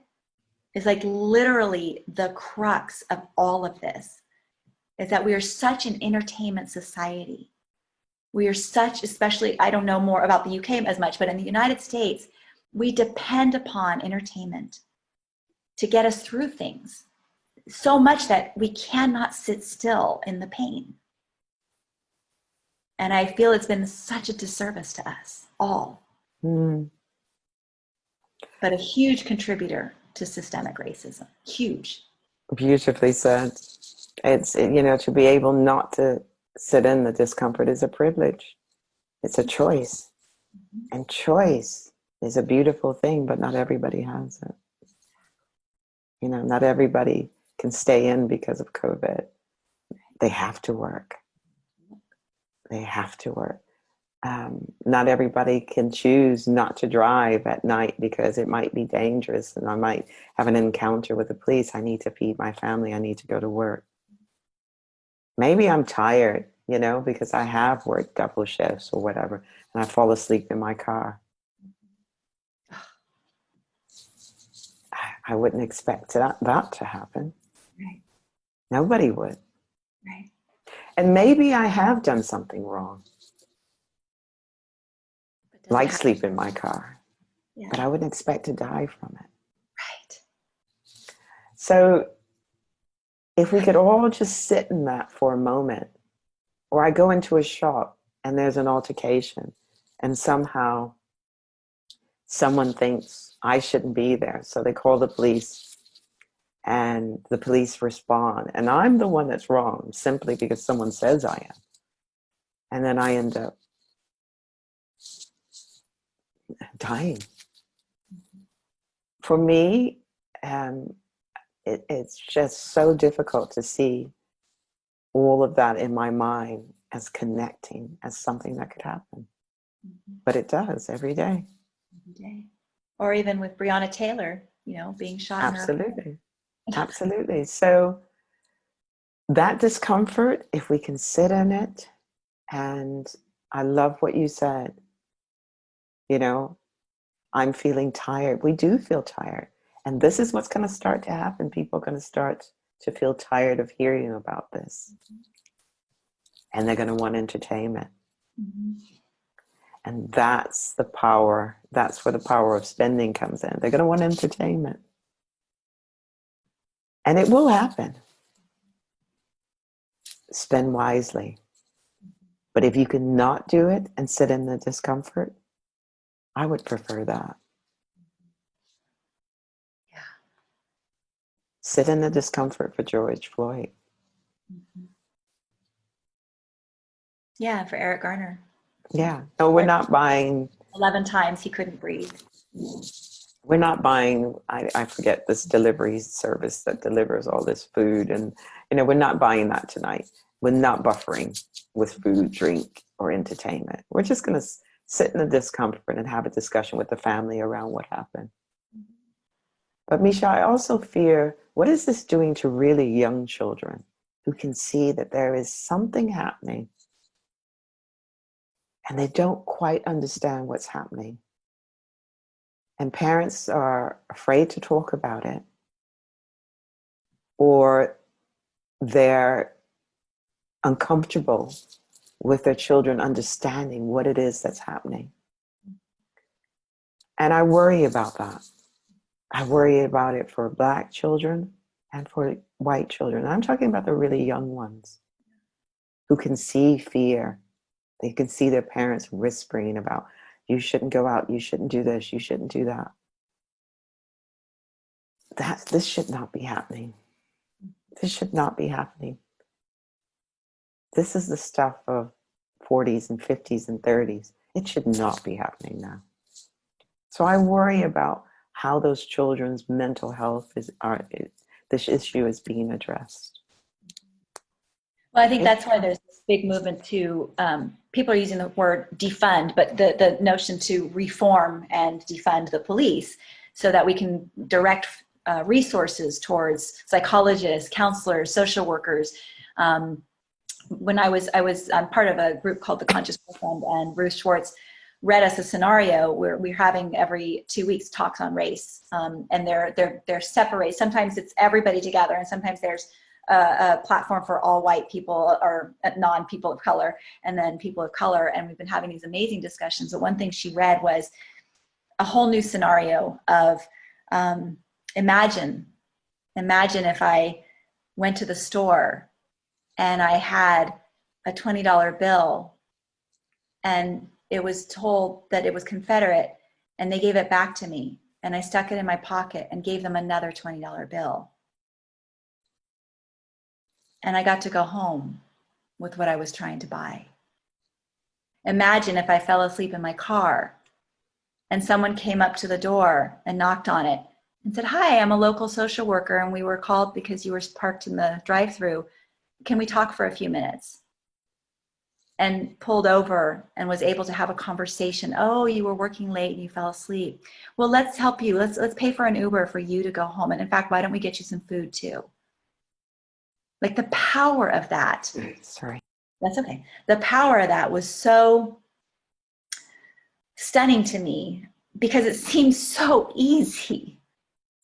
is like literally the crux of all of this, is that we are such an entertainment society. We are such, especially, I don't know more about the UK as much, but in the United States, we depend upon entertainment to get us through things so much that we cannot sit still in the pain. And I feel it's been such a disservice to us all. But a huge contributor to systemic racism. Huge. Beautifully said. It's, to be able not to sit in the discomfort is a privilege. It's a choice. And choice is a beautiful thing, but not everybody has it. Not everybody can stay in because of COVID. They have to work. They have to work. Not everybody can choose not to drive at night because it might be dangerous and I might have an encounter with the police. I need to feed my family. I need to go to work. Maybe I'm tired, because I have worked double shifts or whatever, and I fall asleep in my car. I wouldn't expect that to happen. Right. Nobody would. Right. And maybe I have done something wrong. Like sleep in my car. Yeah. But I wouldn't expect to die from it. Right. So if we could all just sit in that for a moment, or I go into a shop and there's an altercation and somehow someone thinks I shouldn't be there. So they call the police and the police respond. And I'm the one that's wrong simply because someone says I am. And then I end up dying. For me, it's just so difficult to see all of that in my mind as connecting, as something that could happen. But it does every day. Every day. Or even with Breonna Taylor, you know, being shot in her. Absolutely. Absolutely. So that discomfort, if we can sit in it, and I love what you said, you know, I'm feeling tired. We do feel tired. And this is what's going to start to happen. People are going to start to feel tired of hearing about this. And they're going to want entertainment. Mm-hmm. And that's the power. That's where the power of spending comes in. They're going to want entertainment. And it will happen. Spend wisely. But if you can not do it and sit in the discomfort, I would prefer that. Yeah. Sit in the discomfort for George Floyd. Mm-hmm. Yeah, for Eric Garner. Yeah. No, we're not buying. 11 times he couldn't breathe. We're not buying, I forget this delivery service that delivers all this food. And, you know, we're not buying that tonight. We're not buffering with food, drink, or entertainment. We're just going to sit in the discomfort and have a discussion with the family around what happened. But Misha, I also fear, what is this doing to really young children who can see that there is something happening and they don't quite understand what's happening? And parents are afraid to talk about it, or they're uncomfortable with their children understanding what it is that's happening. And I worry about that. I worry about it for Black children and for white children. I'm talking about the really young ones who can see fear. They can see their parents whispering about, you shouldn't go out, you shouldn't do this, you shouldn't do that. This should not be happening. This should not be happening. This is the stuff of 40s and 50s and 30s. It should not be happening now. So I worry about how those children's mental health this issue is being addressed. Well, I think that's why there's this big movement to, people are using the word defund, but the notion to reform and defund the police so that we can direct resources towards psychologists, counselors, social workers. When I'm part of a group called the Conscious Girlfriend, and Ruth Schwartz read us a scenario where we're having every 2 weeks talks on race, and they're separate. Sometimes it's everybody together, and sometimes there's a platform for all white people or non-people of color, and then people of color. And we've been having these amazing discussions. But one thing she read was a whole new scenario of imagine if I went to the store and I had a $20 bill and it was told that it was Confederate, and they gave it back to me, and I stuck it in my pocket and gave them another $20 bill. And I got to go home with what I was trying to buy. Imagine if I fell asleep in my car and someone came up to the door and knocked on it and said, "Hi, I'm a local social worker, and we were called because you were parked in the drive-thru. Can we talk for a few minutes?" And pulled over and was able to have a conversation. "Oh, you were working late and you fell asleep. Well, let's help you. Let's pay for an Uber for you to go home. And in fact, why don't we get you some food too?" Like the power of that. Sorry. That's okay. The power of that was so stunning to me because it seems so easy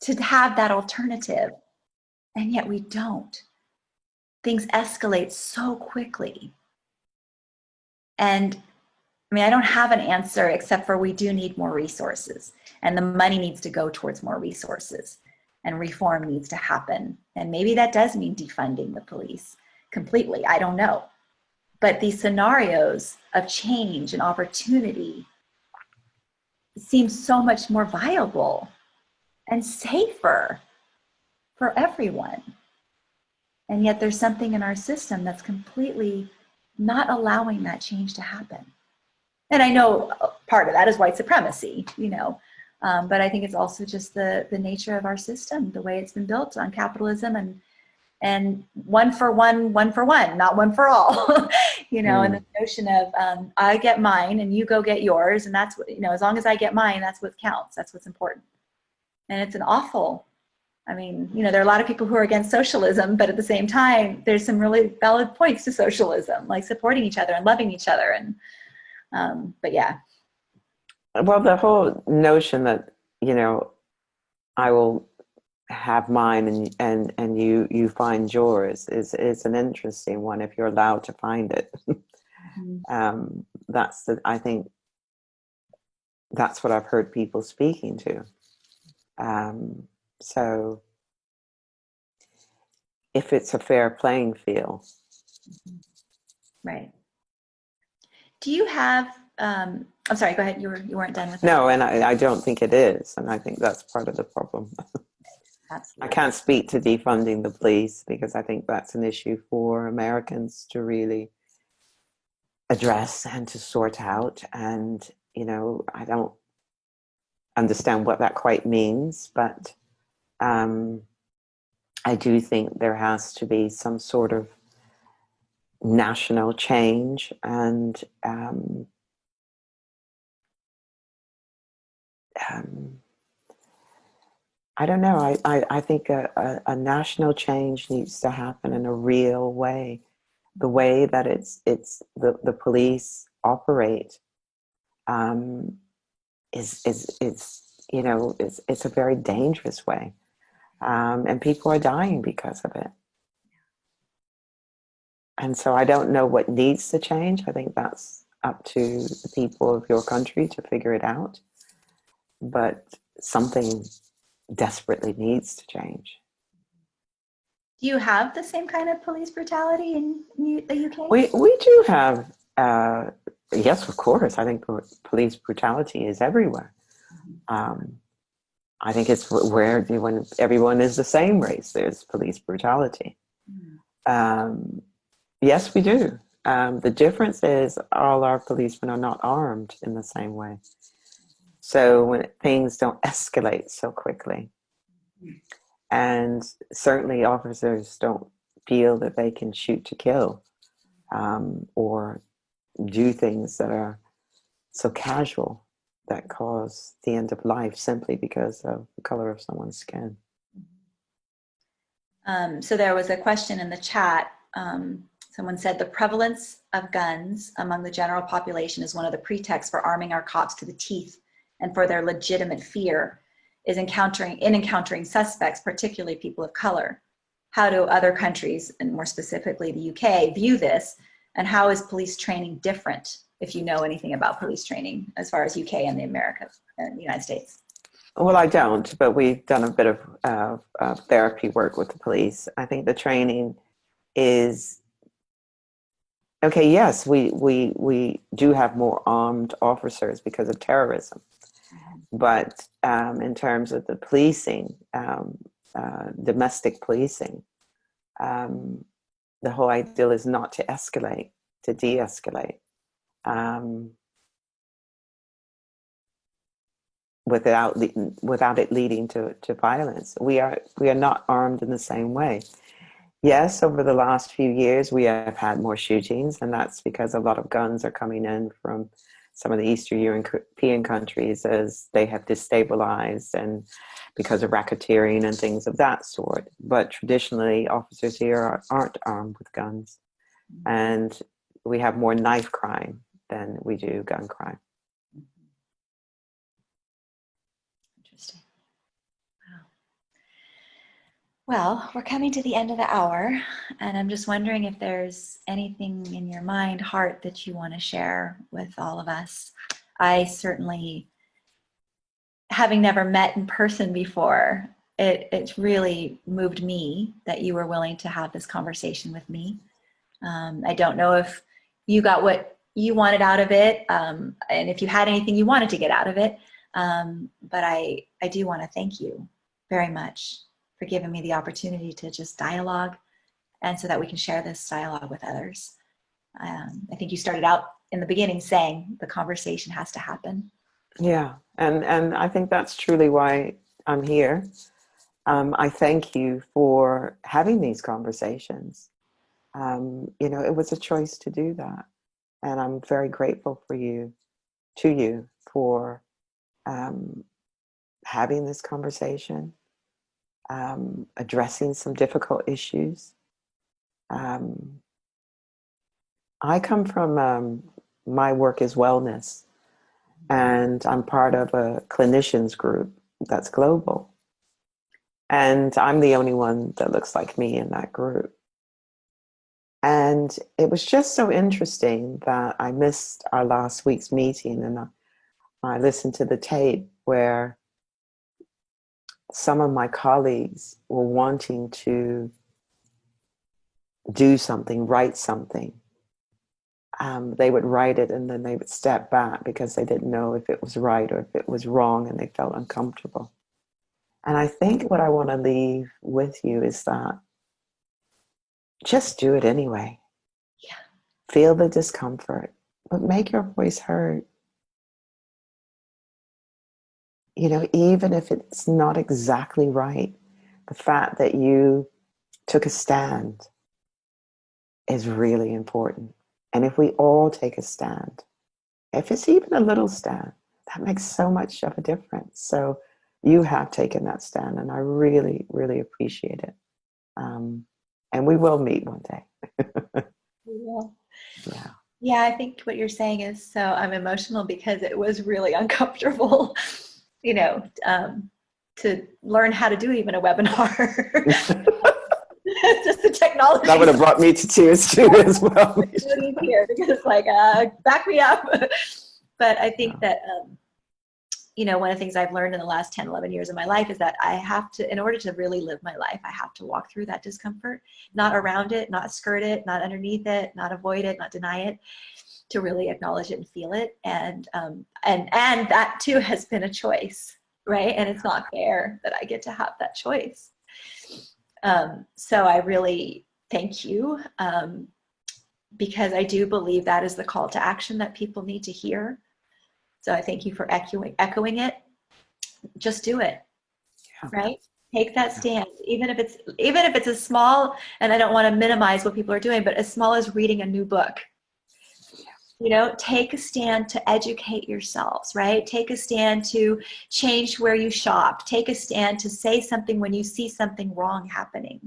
to have that alternative. And yet we don't. Things escalate so quickly. And I mean, I don't have an answer except for we do need more resources, and the money needs to go towards more resources, and reform needs to happen. And maybe that does mean defunding the police completely. I don't know. But these scenarios of change and opportunity seem so much more viable and safer for everyone. And yet there's something in our system that's completely not allowing that change to happen. And I know part of that is white supremacy, you know, But I think it's also just the nature of our system, the way it's been built on capitalism, and one for one, not one for all. And the notion of I get mine and you go get yours, and that's what, as long as I get mine, that's what counts, that's what's important. And it's an awful, there are a lot of people who are against socialism, but at the same time, there's some really valid points to socialism, like supporting each other and loving each other. And but yeah. Well, the whole notion that, I will have mine and you find yours is an interesting one if you're allowed to find it. I think that's what I've heard people speaking to. So if it's a fair playing field. Right. Do you have, I'm sorry, go ahead. You weren't done with that. No, and I don't think it is. And I think that's part of the problem. Absolutely. I can't speak to defunding the police because I think that's an issue for Americans to really address and to sort out. And, I don't understand what that quite means, but I do think there has to be some sort of national change, and I don't know. I think a national change needs to happen in a real way. The way that it's the police operate is it's a very dangerous way, and people are dying because of it. And so I don't know what needs to change. I think that's up to the people of your country to figure it out. But something desperately needs to change. Do you have the same kind of police brutality in the UK? We do have, yes, of course. I think police brutality is everywhere. I think it's where when everyone is the same race, there's police brutality. Yes, we do. The difference is all our policemen are not armed in the same way. So when things don't escalate so quickly, and certainly officers don't feel that they can shoot to kill, or do things that are so casual that cause the end of life simply because of the color of someone's skin. So there was a question in the chat. Someone said the prevalence of guns among the general population is one of the pretexts for arming our cops to the teeth, and for their legitimate fear is encountering suspects, particularly people of color. How do other countries, and more specifically the UK, view this? And how is police training different, if you know anything about police training as far as UK and the Americas and the United States? Well, I don't, but we've done a bit of therapy work with the police. I think the training is, okay, yes, we do have more armed officers because of terrorism. But in terms of the policing, domestic policing, the whole ideal is not to escalate, to de-escalate, without it leading to violence. We are not armed in the same way. Yes, over the last few years, we have had more shootings, and that's because a lot of guns are coming in from some of the Eastern European countries as they have destabilized, and because of racketeering and things of that sort. But traditionally, officers here aren't armed with guns. And we have more knife crime than we do gun crime. Interesting. Wow. Well, we're coming to the end of the hour, and I'm just wondering if there's anything in your mind, heart, that you want to share with all of us. I certainly, having never met in person before, it really moved me that you were willing to have this conversation with me. I don't know if you got what you wanted out of it, and if you had anything you wanted to get out of it, but I do want to thank you very much for giving me the opportunity to just dialogue, and so that we can share this dialogue with others. I think you started out in the beginning saying the conversation has to happen. Yeah, and I think that's truly why I'm here. I thank you for having these conversations. It was a choice to do that, and I'm very grateful to you for having this conversation, addressing some difficult issues. I come from my work is wellness, and I'm part of a clinicians group that's global. And I'm the only one that looks like me in that group. And it was just so interesting that I missed our last week's meeting, and I listened to the tape where some of my colleagues were wanting to do something, write something. They would write it and then they would step back because they didn't know if it was right or if it was wrong, and they felt uncomfortable. And I think what I want to leave with you is that just do it anyway. Yeah. Feel the discomfort, but make your voice heard. Even if it's not exactly right, the fact that you took a stand is really important. And if we all take a stand, if it's even a little stand, that makes so much of a difference. So you have taken that stand, and I really, really appreciate it. And we will meet one day. We will. Yeah. Yeah, I think what you're saying is, so I'm emotional because it was really uncomfortable, to learn how to do even a webinar. Just the technology. That would have brought me to tears too as well. Here because back me up. But I think that, one of the things I've learned in the last 10, 11 years of my life is that I have to, in order to really live my life, I have to walk through that discomfort, not around it, not skirt it, not underneath it, not avoid it, not deny it, to really acknowledge it and feel it. And that too has been a choice, right? And it's not fair that I get to have that choice. So I really thank you, because I do believe that is the call to action that people need to hear. So I thank you for echoing it. Just do it, right? Take that stand, even if it's as small, and I don't want to minimize what people are doing, but as small as reading a new book. Take a stand to educate yourselves, right? Take a stand to change where you shop. Take a stand to say something when you see something wrong happening.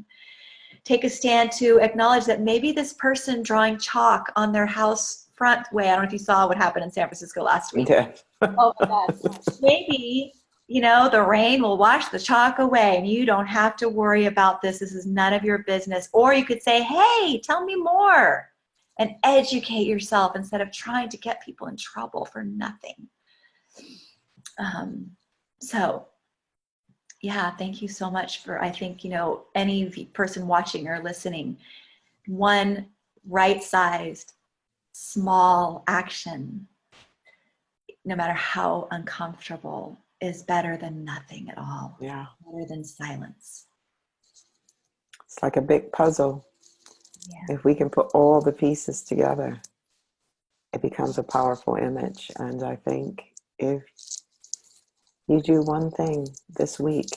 Take a stand to acknowledge that maybe this person drawing chalk on their house front way, I don't know if you saw what happened in San Francisco last week. Yeah. Oh my God. Maybe, the rain will wash the chalk away and you don't have to worry about this. This is none of your business. Or you could say, hey, tell me more, and educate yourself instead of trying to get people in trouble for nothing. So yeah, thank you so much for, I think, any person watching or listening, one right-sized, small action, no matter how uncomfortable, is better than nothing at all. Yeah. Better than silence. It's like a big puzzle. Yeah. If we can put all the pieces together, it becomes a powerful image. And I think if you do one thing this week,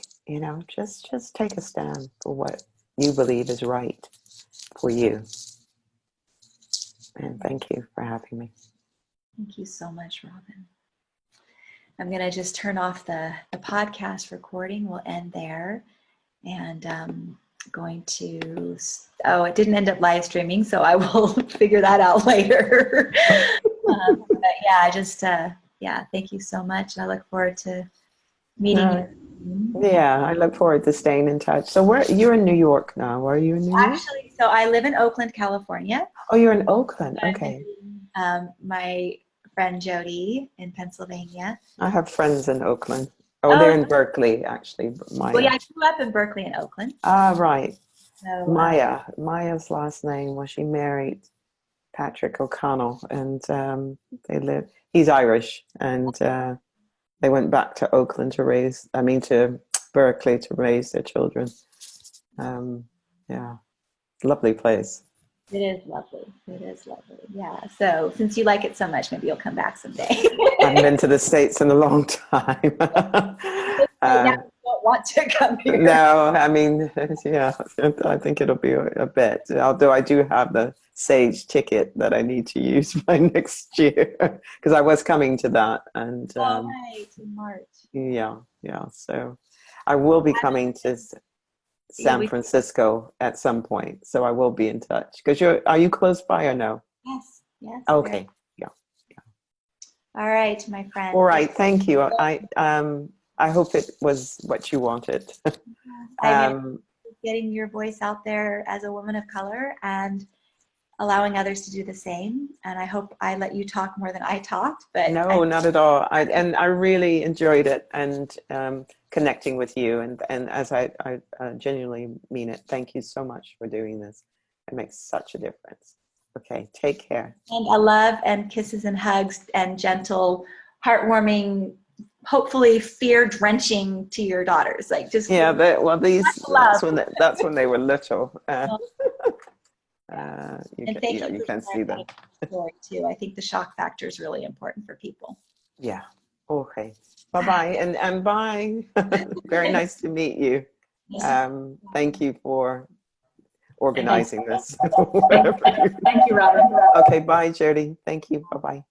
just take a stand for what you believe is right for you. And thank you for having me. Thank you so much, Robyn. I'm going to just turn off the podcast recording. We'll end there. And going to, it didn't end up live streaming, so I will figure that out later. But yeah, thank you so much. And I look forward to meeting you. Yeah, I look forward to staying in touch. So you're in New York now. Where are you in New York? Actually, so I live in Oakland, California. Oh, you're in Oakland. Okay. My friend Jodi in Pennsylvania. I have friends in Oakland. Oh, they're in Berkeley, actually. Maya. Well, yeah, I grew up in Berkeley and Oakland. Ah, right. So, Maya's last name was, she married Patrick O'Connell, and he's Irish, and they went back to Oakland to Berkeley to raise their children. Yeah, lovely place. It is lovely. It is lovely. Yeah. So since you like it so much, maybe you'll come back someday. I haven't been to the States in a long time. Right now, you don't want to come here. No, I mean, yeah, I think it'll be a bit. Although I do have the Sage ticket that I need to use by next year because I was coming to that, and All right, in March. yeah. So I will be coming to San Francisco at some point, so I will be in touch. Because are you close by or no? Yes. Yes. Okay. Yeah. All right, my friend. All right. Thank you. I hope it was what you wanted. I'm getting your voice out there as a woman of color and allowing others to do the same. And I hope I let you talk more than I talked. But no, not at all. I really enjoyed it, and connecting with you. And as I genuinely mean it, thank you so much for doing this. It makes such a difference. Okay, take care. And a love and kisses and hugs and gentle, heartwarming, hopefully fear-drenching to your daughters. Like just that's when they were little. You can see that story too. I think the shock factor is really important for people. Yeah. Okay. Bye-bye and bye. Very nice to meet you. Thank you for organizing this. Thank you, Robyn. Okay, bye, Jodi. Thank you. Bye-bye.